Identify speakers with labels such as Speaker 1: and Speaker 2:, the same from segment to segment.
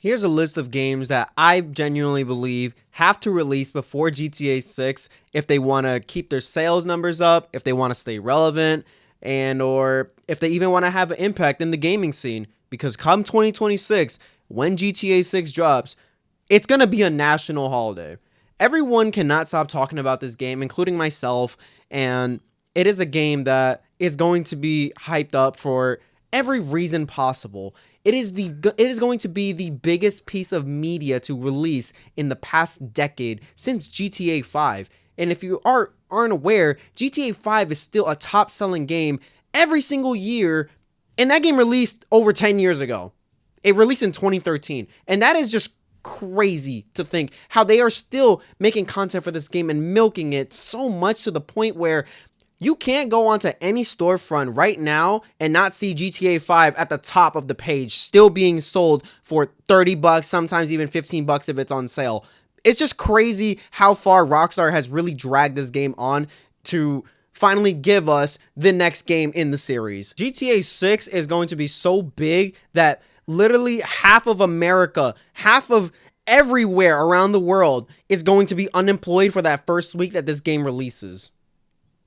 Speaker 1: Here's a list of games that I genuinely believe have to release before GTA 6 if they want to keep their sales numbers up, if they want to stay relevant, and or if they even want to have an impact in the gaming scene. Because come 2026, when GTA 6 drops, it's going to be a national holiday. Everyone cannot stop talking about this game, including myself, and it is a game that is going to be hyped up for every reason possible. It is going to be the biggest piece of media to release in the past decade since GTA 5. And if you aren't aware, GTA 5 is still a top-selling game every single year, and that game released over 10 years ago. It released in 2013, and that is just crazy to think how they are still making content for this game and milking it so much to the point where you can't go onto any storefront right now and not see GTA 5 at the top of the page, still being sold for $30, sometimes even $15 if it's on sale. It's just crazy how far Rockstar has really dragged this game on to finally give us the next game in the series. GTA 6 is going to be so big that literally half of America, half of everywhere around the world is going to be unemployed for that first week that this game releases.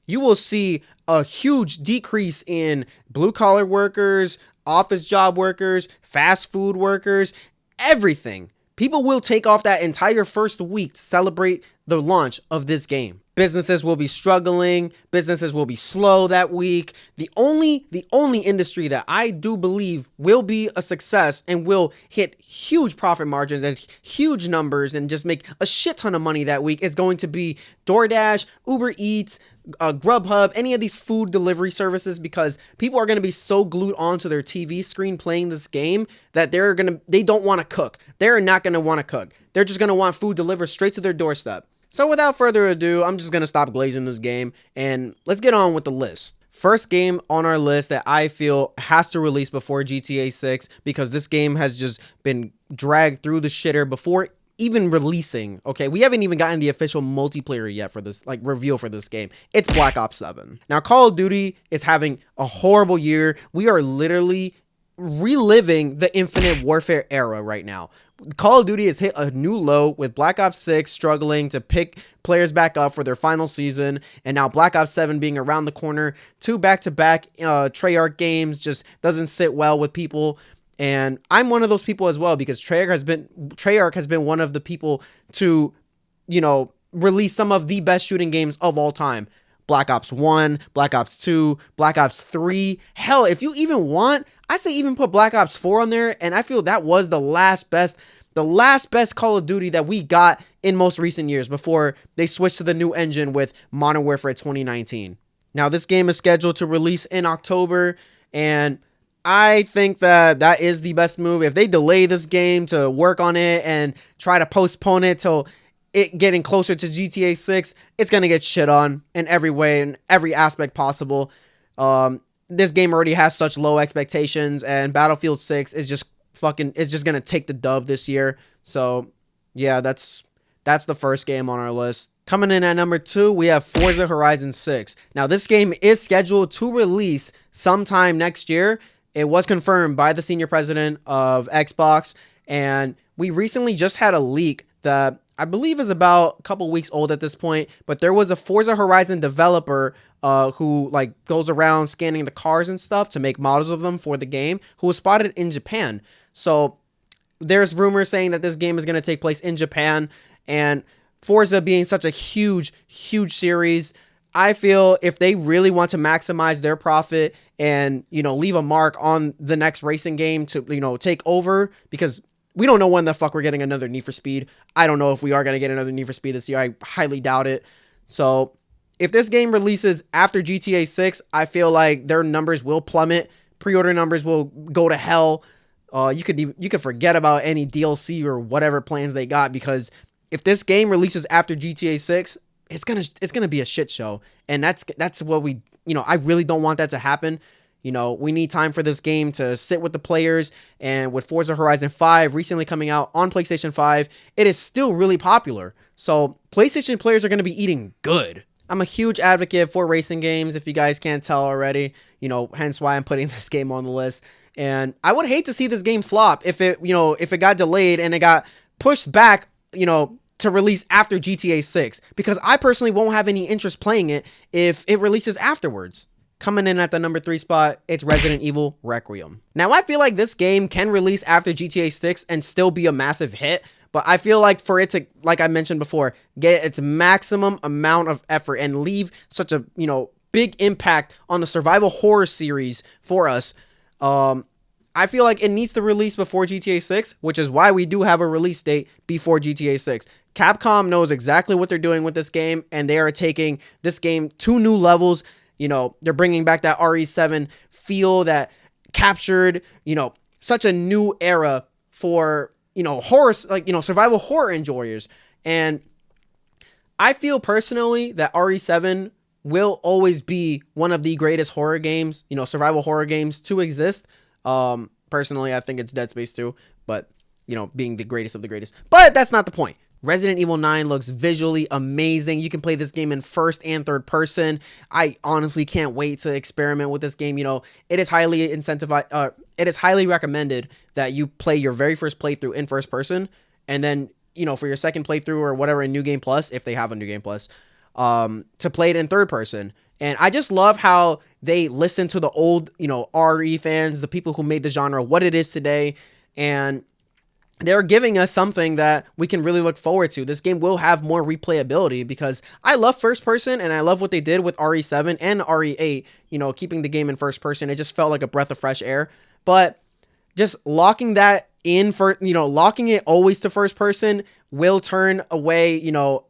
Speaker 1: You will see a huge decrease in blue-collar workers, office job workers, fast food workers, everything. People will take off that entire first week to celebrate the launch of this game. Businesses will be struggling. Businesses will be slow that week. The only industry that I do believe will be a success and will hit huge profit margins and huge numbers and just make a shit ton of money that week is going to be DoorDash, Uber Eats, Grubhub, any of these food delivery services, because people are going to be so glued onto their TV screen playing this game that they don't want to cook. They're not going to want to cook. They're just going to want food delivered straight to their doorstep. So without further ado, I'm just going to stop glazing this game and let's get on with the list. First game on our list that I feel has to release before GTA 6 because this game has just been dragged through the shitter before even releasing. Okay, we haven't even gotten the official multiplayer yet for this, like, reveal for this game. It's Black Ops 7. Now, Call of Duty is having a horrible year. We are literally reliving the Infinite Warfare era right now. Call of Duty has hit a new low with Black Ops 6 struggling to pick players back up for their final season, and now Black Ops 7 being around the corner. Two back-to-back Treyarch games just doesn't sit well with people, and I'm one of those people as well because Treyarch has been one of the people to, release some of the best shooting games of all time. Black Ops 1, Black Ops 2, Black Ops 3. Hell, if you even want, I'd say even put Black Ops 4 on there, and I feel that was the last best Call of Duty that we got in most recent years before they switched to the new engine with Modern Warfare 2019. Now, this game is scheduled to release in October, and I think that is the best move. If they delay this game to work on it and try to postpone it till it getting closer to GTA 6, it's going to get shit on in every way, in every aspect possible. This game already has such low expectations, and Battlefield 6 is just going to take the dub this year. So, yeah, that's the first game on our list. Coming in at number 2, we have Forza Horizon 6. Now, this game is scheduled to release sometime next year. It was confirmed by the senior president of Xbox, and we recently just had a leak that I believe is about a couple weeks old at this point, but there was a Forza Horizon developer who goes around scanning the cars and stuff to make models of them for the game, who was spotted in Japan. So there's rumors saying that this game is going to take place in Japan, and Forza being such a huge series, I feel if they really want to maximize their profit and, leave a mark on the next racing game to, take over, because we don't know when the fuck we're getting another Need for Speed. I don't know if we are going to get another Need for Speed this year. I highly doubt it. So if this game releases after GTA 6, I feel like their numbers will plummet. Pre-order numbers will go to hell. You could forget about any DLC or whatever plans they got, because if this game releases after GTA 6, it's gonna be a shit show. And that's what I really don't want that to happen. We need time for this game to sit with the players, and with Forza Horizon 5 recently coming out on PlayStation 5, it is still really popular. So PlayStation players are going to be eating good. I'm a huge advocate for racing games, if you guys can't tell already, hence why I'm putting this game on the list. And I would hate to see this game flop if it got delayed and it got pushed back, to release after GTA 6, because I personally won't have any interest playing it if it releases afterwards. Coming in at the number 3 spot, it's Resident Evil Requiem. Now, I feel like this game can release after GTA 6 and still be a massive hit, but I feel like for it to, like I mentioned before, get its maximum amount of effort and leave such a, big impact on the survival horror series for us, I feel like it needs to release before GTA 6, which is why we do have a release date before GTA 6. Capcom knows exactly what they're doing with this game, and they are taking this game to new levels. They're bringing back that RE7 feel that captured, such a new era for, horror, survival horror enjoyers. And I feel personally that RE7 will always be one of the greatest horror games, survival horror games to exist. Personally, I think it's Dead Space 2, but, being the greatest of the greatest. But that's not the point. Resident Evil 9 looks visually amazing. You can play this game in first and third person. I honestly can't wait to experiment with this game. It is highly incentivized. It is highly recommended that you play your very first playthrough in first person, and then, for your second playthrough or whatever in New Game Plus, if they have a New Game Plus, to play it in third person. And I just love how they listen to the old, RE fans, the people who made the genre what it is today, and they're giving us something that we can really look forward to. This game will have more replayability because I love first person, and I love what they did with RE7 and RE8, keeping the game in first person. It just felt like a breath of fresh air. But just locking that in for, locking it always to first person will turn away,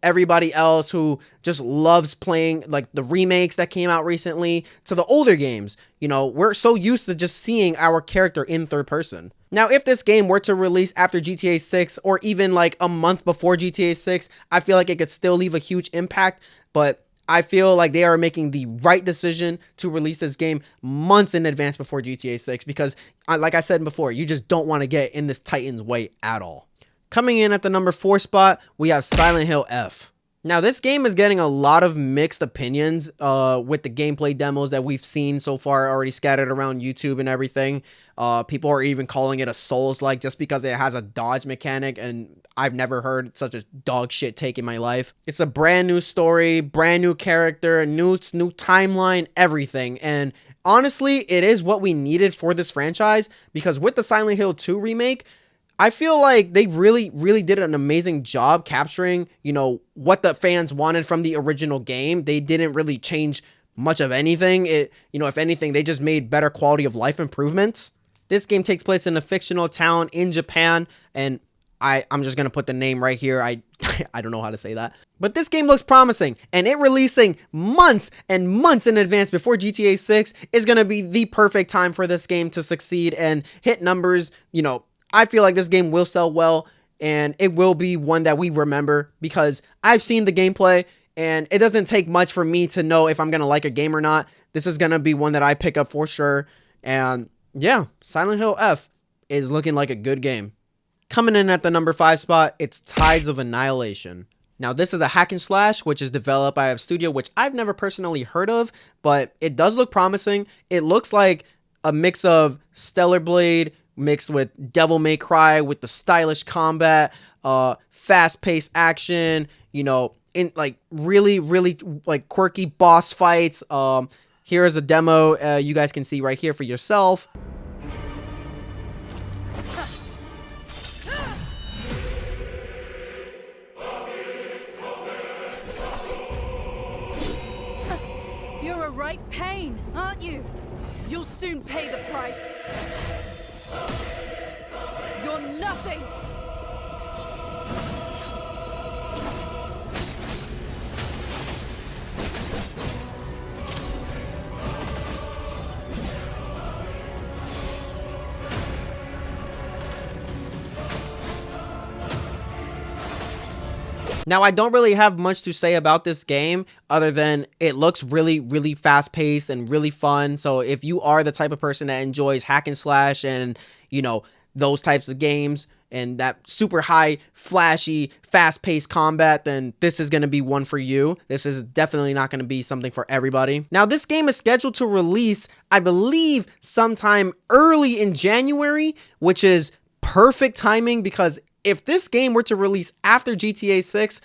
Speaker 1: everybody else who just loves playing like the remakes that came out recently to the older games. We're so used to just seeing our character in third person. Now, if this game were to release after GTA 6 or even like a month before GTA 6, I feel like it could still leave a huge impact, but I feel like they are making the right decision to release this game months in advance before GTA 6 because, like I said before, you just don't want to get in this Titan's way at all. Coming in at the number 4 spot, we have Silent Hill F. Now, this game is getting a lot of mixed opinions with the gameplay demos that we've seen so far already scattered around YouTube and everything. People are even calling it a Souls-like just because it has a dodge mechanic, and I've never heard such a dog shit take in my life. It's a brand new story, brand new character, new timeline, everything. And honestly, it is what we needed for this franchise because with the Silent Hill 2 remake, I feel like they really, really did an amazing job capturing, what the fans wanted from the original game. They didn't really change much of anything. If anything, they just made better quality of life improvements. This game takes place in a fictional town in Japan, and I'm just going to put the name right here. I don't know how to say that. But this game looks promising, and it releasing months and months in advance before GTA 6 is going to be the perfect time for this game to succeed and hit numbers. I feel like this game will sell well, and it will be one that we remember because I've seen the gameplay, and it doesn't take much for me to know if I'm going to like a game or not. This is going to be one that I pick up for sure. And yeah, Silent Hill F is looking like a good game. Coming in at the number 5 spot, it's Tides of Annihilation. Now, this is a hack and slash, which is developed by a studio which I've never personally heard of, but it does look promising. It looks like a mix of Stellar Blade mixed with Devil May Cry with the stylish combat, fast-paced action, in like really, really like quirky boss fights. Here is a demo you guys can see right here for yourself.
Speaker 2: You're a right pain, aren't you? You'll soon pay the price. You're nothing.
Speaker 1: Now, I don't really have much to say about this game other than it looks really, really fast-paced and really fun. So if you are the type of person that enjoys hack and slash and, those types of games and that super high, flashy, fast-paced combat, then this is going to be one for you. This is definitely not going to be something for everybody. Now, this game is scheduled to release, I believe, sometime early in January, which is perfect timing, because if this game were to release after GTA 6,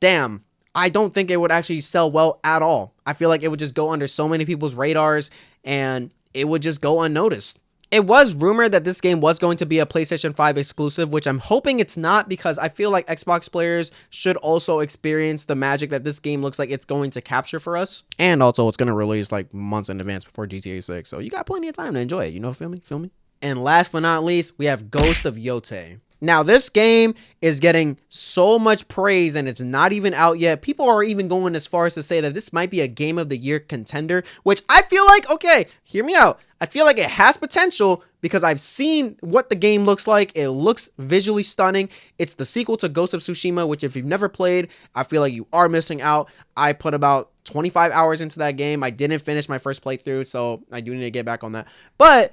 Speaker 1: damn, I don't think it would actually sell well at all. I feel like it would just go under so many people's radars and it would just go unnoticed. It was rumored that this game was going to be a PlayStation 5 exclusive, which I'm hoping it's not, because I feel like Xbox players should also experience the magic that this game looks like it's going to capture for us. And also, it's going to release like months in advance before GTA 6, so you got plenty of time to enjoy it, you know, feel me? And last but not least, we have Ghost of Yotei. Now, this game is getting so much praise and it's not even out yet. People are even going as far as to say that this might be a Game of the Year contender, which I feel like, okay, hear me out. I feel like it has potential because I've seen what the game looks like. It looks visually stunning. It's the sequel to Ghost of Tsushima, which if you've never played, I feel like you are missing out. I put about 25 hours into that game. I didn't finish my first playthrough, so I do need to get back on that. But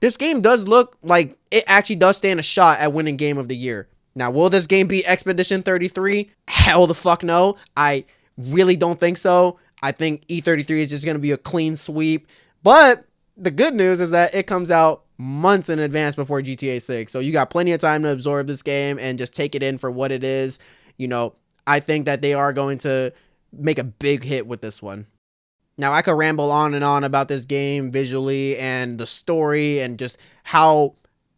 Speaker 1: this game does look like it actually does stand a shot at winning Game of the Year. Now, will this game beat Expedition 33? Hell the fuck no. I really don't think so. I think E33 is just going to be a clean sweep. But the good news is that it comes out months in advance before GTA 6. So you got plenty of time to absorb this game and just take it in for what it is. You know, I think that they are going to make a big hit with this one. Now, I could ramble on and on about this game visually and the story and just how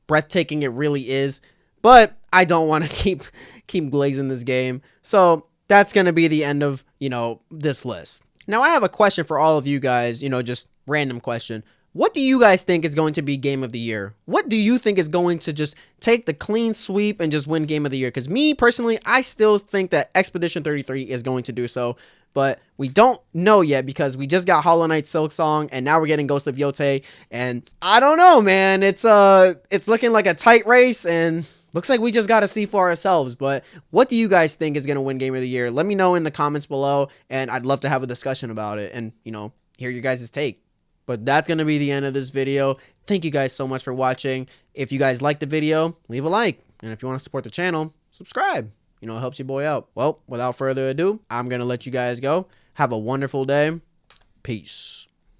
Speaker 1: breathtaking it really is, but I don't want to keep glazing this game. So that's going to be the end of, you know, this list. Now, I have a question for all of you guys, you know, just random question. What do you guys think is going to be Game of the Year? What do you think is going to just take the clean sweep and just win Game of the Year? Because me, personally, I still think that Expedition 33 is going to do so. But we don't know yet because we just got Hollow Knight Silksong and now we're getting Ghost of Yotei. And I don't know, man. It's looking like a tight race and looks like we just got to see for ourselves. But what do you guys think is going to win Game of the Year? Let me know in the comments below and I'd love to have a discussion about it and, you know, hear your guys' take. But that's going to be the end of this video. Thank you guys so much for watching. If you guys liked the video, leave a like. And if you want to support the channel, subscribe. You know, it helps your boy out. Well, without further ado, I'm going to let you guys go. Have a wonderful day. Peace.